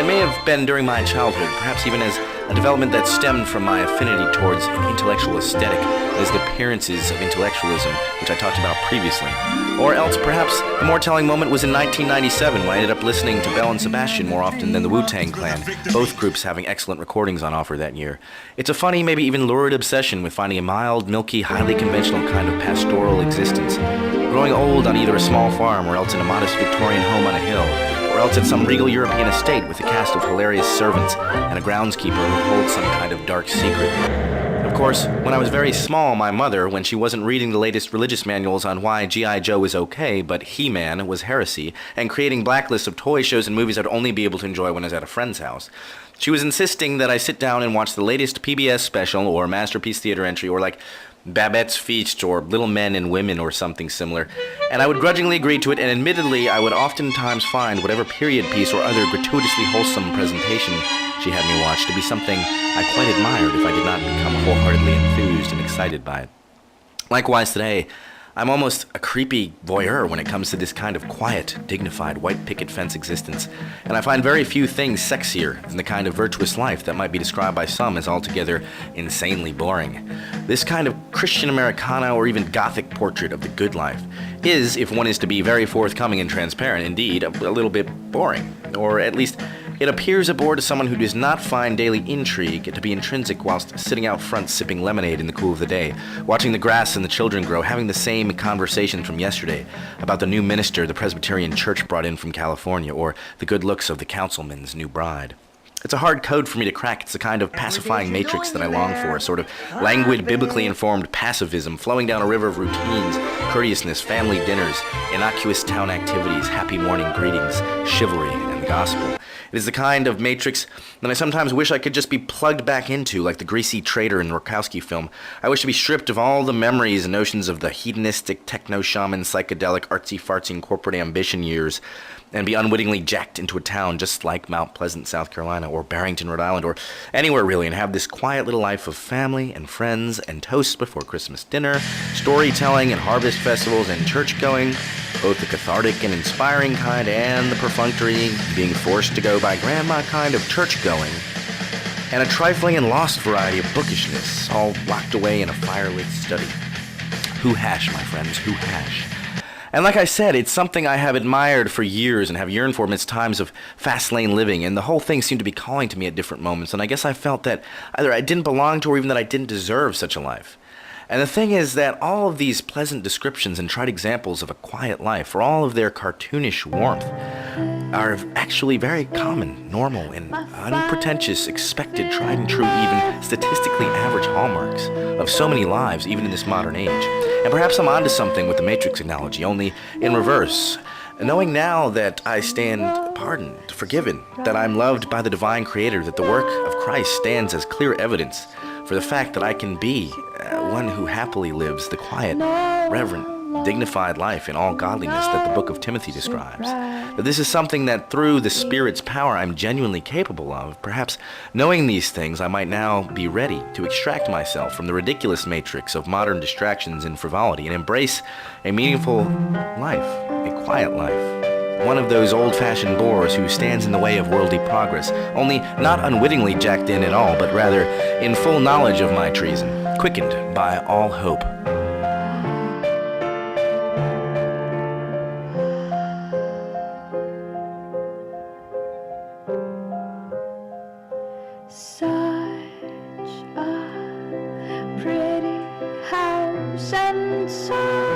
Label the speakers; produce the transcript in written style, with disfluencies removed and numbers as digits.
Speaker 1: It may have been during my childhood, perhaps even as a development that stemmed from my affinity towards an intellectual aesthetic, as the appearances of intellectualism, which I talked about previously. Or else, perhaps, the more telling moment was in 1997, when I ended up listening to Belle and Sebastian more often than the Wu-Tang Clan, both groups having excellent recordings on offer that year. It's a funny, maybe even lurid obsession with finding a mild, milky, highly conventional kind of pastoral existence, growing old on either a small farm or else in a modest Victorian home on a hill, or else at some regal European estate with a cast of hilarious servants and a groundskeeper who holds some kind of dark secret. Of course, when I was very small, my mother, when she wasn't reading the latest religious manuals on why G.I. Joe was okay, but He-Man was heresy, and creating blacklists of toy shows and movies I'd only be able to enjoy when I was at a friend's house, she was insisting that I sit down and watch the latest PBS special or Masterpiece Theater entry or like Babette's Feast or Little Men and Women or something similar, and I would grudgingly agree to it, and admittedly I would oftentimes find whatever period piece or other gratuitously wholesome presentation she had me watch to be something I quite admired if I did not become wholeheartedly enthused and excited by it. Likewise today, I'm almost a creepy voyeur when it comes to this kind of quiet, dignified, white picket fence existence, and I find very few things sexier than the kind of virtuous life that might be described by some as altogether insanely boring. This kind of Christian Americana or even Gothic portrait of the good life is, if one is to be very forthcoming and transparent, indeed a little bit boring, or at least it appears a bore to someone who does not find daily intrigue to be intrinsic whilst sitting out front sipping lemonade in the cool of the day, watching the grass and the children grow, having the same conversations from yesterday about the new minister the Presbyterian Church brought in from California, or the good looks of the councilman's new bride. It's a hard code for me to crack. It's the kind of pacifying matrix that I long for, a sort of languid, biblically informed pacifism flowing down a river of routines, courteousness, family dinners, innocuous town activities, happy morning greetings, chivalry, and the gospel. It is the kind of matrix that I sometimes wish I could just be plugged back into, like the greasy traitor in the Rorkowski film. I wish to be stripped of all the memories and notions of the hedonistic, techno-shaman, psychedelic, artsy-fartsy corporate ambition years, and be unwittingly jacked into a town just like Mount Pleasant, South Carolina, or Barrington, Rhode Island, or anywhere really, and have this quiet little life of family and friends and toasts before Christmas dinner, storytelling and harvest festivals and church-going, both the cathartic and inspiring kind and the perfunctory, being forced to go by grandma kind of church-going, and a trifling and lost variety of bookishness, all locked away in a firelit study. Who hash, my friends, who hash? And like I said, it's something I have admired for years and have yearned for amidst times of fast-lane living, and the whole thing seemed to be calling to me at different moments, and I guess I felt that either I didn't belong to or even that I didn't deserve such a life. And the thing is that all of these pleasant descriptions and trite examples of a quiet life, for all of their cartoonish warmth, are actually very common, normal, and unpretentious, expected, tried and true, even statistically average hallmarks of so many lives, even in this modern age. And perhaps I'm onto something with the Matrix analogy, only in reverse. Knowing now that I stand pardoned, forgiven, that I'm loved by the divine creator, that the work of Christ stands as clear evidence for the fact that I can be one who happily lives the quiet, reverent, dignified life in all godliness that the book of Timothy describes. That this is something that through the Spirit's power I'm genuinely capable of. Perhaps knowing these things, I might now be ready to extract myself from the ridiculous matrix of modern distractions and frivolity and embrace a meaningful life, a quiet life. One of those old-fashioned bores who stands in the way of worldly progress, only not unwittingly jacked in at all, but rather in full knowledge of my treason, quickened by all hope.
Speaker 2: Such a pretty house and so